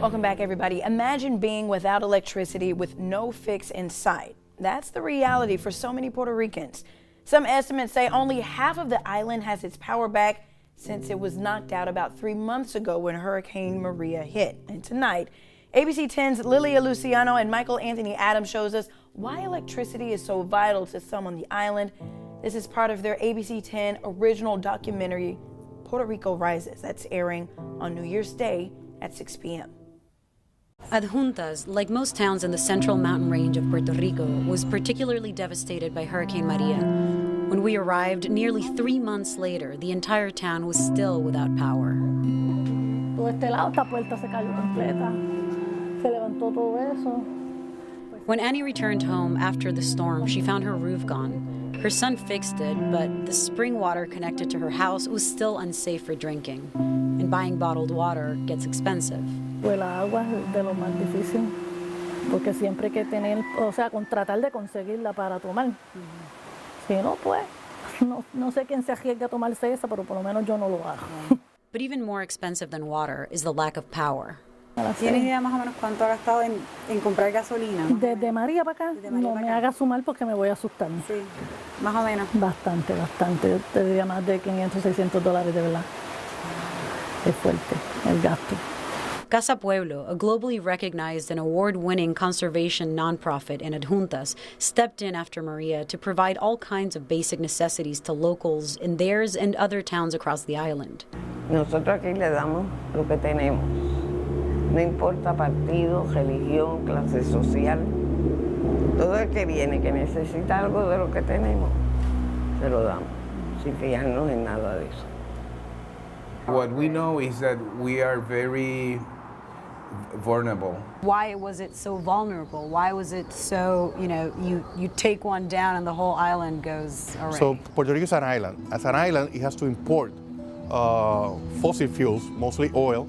Welcome back, everybody. Imagine being without electricity with no fix in sight. That's the reality for so many Puerto Ricans. Some estimates say only half of the island has its power back since it was knocked out about 3 months ago when Hurricane Maria hit. And tonight, ABC 10's Lilia Luciano and Michael Anthony Adams shows us why electricity is so vital to some on the island. This is part of their ABC 10 original documentary, Puerto Rico Rises. That's airing on New Year's Day at 6 p.m. Adjuntas, like most towns in the central mountain range of Puerto Rico, was particularly devastated by Hurricane Maria. When we arrived, nearly 3 months later, the entire town was still without power. When Annie returned home after the storm, she found her roof gone. Her son fixed it, but the spring water connected to her house was still unsafe for drinking. And buying bottled water gets expensive. Pues la agua es de lo más difícil, porque siempre hay que tener, o sea, tratar de conseguirla para tomar. Si no, pues, no sé quién se arriesga a tomarse esa, pero por lo menos yo no lo hago. But even more expensive than water is the lack of power. ¿Tienes idea más o menos cuánto ha gastado en comprar gasolina? Desde María para acá, no me haga sumar porque me voy a asustar. Sí, más o menos. Bastante. Yo te diría más de $500, $600 de verdad. Es fuerte el gasto. Casa Pueblo, a globally recognized and award-winning conservation nonprofit in Adjuntas, stepped in after Maria to provide all kinds of basic necessities to locals in theirs and other towns across the island. Nosotros aquí le damos lo que tenemos. No importa partido, religión, clase social. Todo el que viene que necesita algo de lo que tenemos, se lo damos, sin fijarnos en nada de eso. What we know is that we are very vulnerable. Why was it so vulnerable? Why was it so, you take one down and the whole island goes array? So Puerto Rico is an island. As an island, it has to import fossil fuels, mostly oil,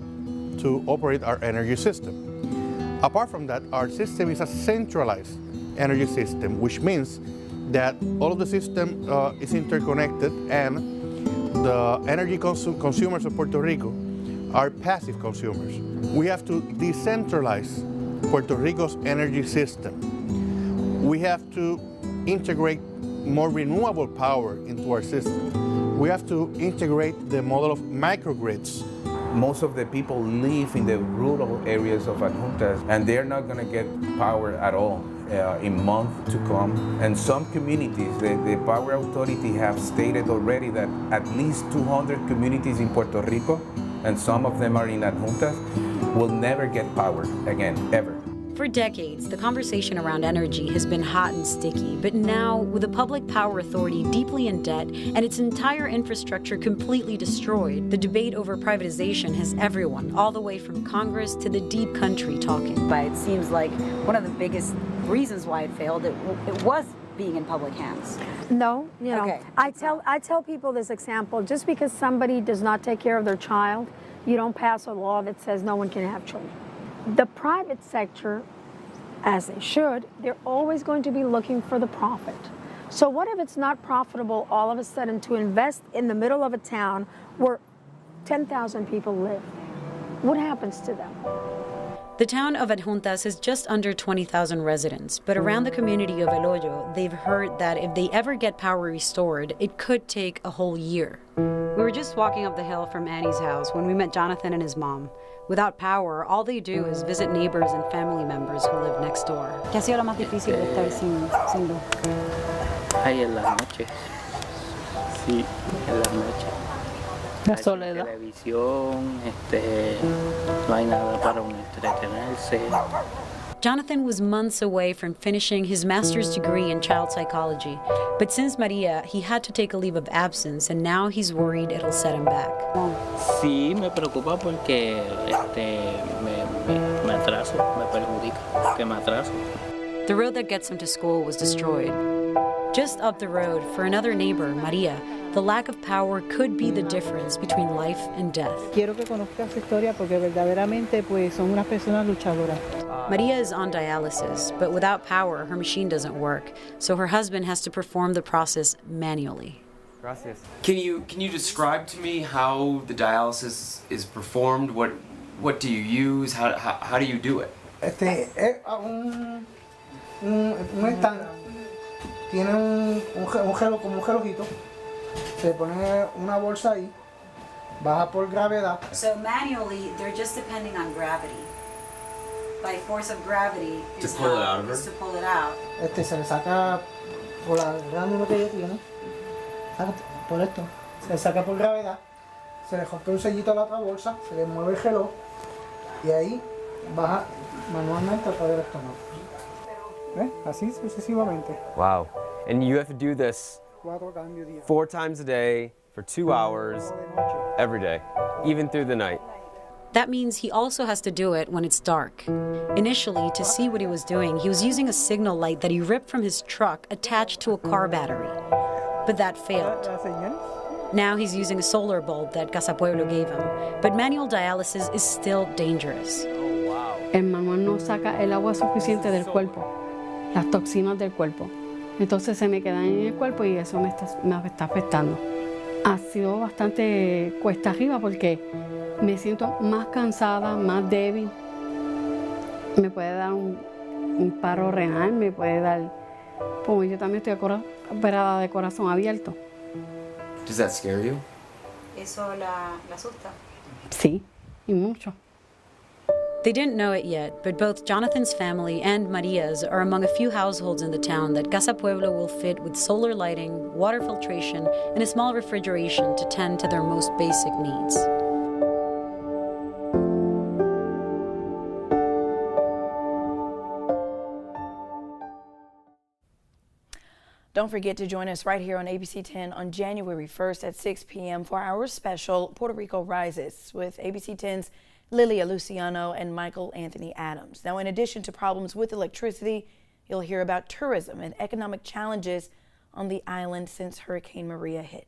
to operate our energy system. Apart from that, our system is a centralized energy system, which means that all of the system is interconnected, and the energy consumers of Puerto Rico are passive consumers. We have to decentralize Puerto Rico's energy system. We have to integrate more renewable power into our system. We have to integrate the model of microgrids. Most of the people live in the rural areas of Adjuntas, and they're not going to get power at all in months to come. And some communities, the Power Authority have stated already that at least 200 communities in Puerto Rico, and some of them are in Adjuntas, will never get power again, ever. For decades, the conversation around energy has been hot and sticky, but now, with the Public Power Authority deeply in debt and its entire infrastructure completely destroyed, the debate over privatization has everyone, all the way from Congress to the deep country, talking. But it seems like one of the biggest reasons why it failed, it was being in public hands. No, Okay. I tell people this example, just because somebody does not take care of their child, you don't pass a law that says no one can have children. The private sector, as they should, they're always going to be looking for the profit. So what if it's not profitable all of a sudden to invest in the middle of a town where 10,000 people live? What happens to them? The town of Adjuntas has just under 20,000 residents, but around the community of El Hoyo, they've heard that if they ever get power restored, it could take a whole year. We were just walking up the hill from Annie's house when we met Jonathan and his mom. Without power, all they do is visit neighbors and family members who live next door. ¿Qué ha sido lo más difícil de estar sin luz? Ay, en las noches. Sí, en las noches. La soledad. Televisión, no hay nada para uno entretenerse. Jonathan was months away from finishing his master's degree in child psychology, but since Maria, he had to take a leave of absence, and now he's worried it'll set him back. Sí, me preocupa porque me atraso, me perjudica, que me atraso. The road that gets him to school was destroyed. Just up the road, for another neighbor, Maria, the lack of power could be the difference between life and death. Quiero que conozcas su historia porque verdaderamente pues son unas personas luchadoras. Maria is on dialysis, but without power, her machine doesn't work, so her husband has to perform the process manually. Gracias. Can you describe to me how the dialysis is performed? What do you use? How do you do it? Es un stand. Tiene un gelo, como un gelojito. Se pone una bolsa ahí. Baja por gravedad. So manually, they're just depending on gravity. By force of gravity To pull it out of her? is to pull it out. Se le saca por la grándula que ella tiene. Por esto. Se le saca por gravedad. Se le rompe un sellito a la otra bolsa. Se le mueve el gelo. Y ahí baja manualmente a través del estómago. ¿Ves? Así sucesivamente. Wow. And you have to do this 4 cambios diarios. 4 times a day for 2 hours every day, even through the night. That means he also has to do it when it's dark. Initially, to see what he was doing, he was using a signal light that he ripped from his truck attached to a car battery. But that failed. Now he's using a solar bulb that Casa Pueblo gave him. But manual dialysis is still dangerous. El manual no saca el agua suficiente del cuerpo, las toxinas del cuerpo. Entonces se me quedan en el cuerpo y eso me está afectando. Ha sido bastante cuesta arriba porque me siento más cansada, más débil. Me puede dar un paro renal, me puede dar... Pues yo también estoy operada de corazón abierto. Does that scare you? Eso la asusta. Sí, y mucho. They didn't know it yet, but both Jonathan's family and Maria's are among a few households in the town that Casa Pueblo will fit with solar lighting, water filtration, and a small refrigeration to tend to their most basic needs. Don't forget to join us right here on ABC 10 on January 1st at 6 p.m. for our special Puerto Rico Rises with ABC 10's Lilia Luciano and Michael Anthony Adams. Now, in addition to problems with electricity, you'll hear about tourism and economic challenges on the island since Hurricane Maria hit.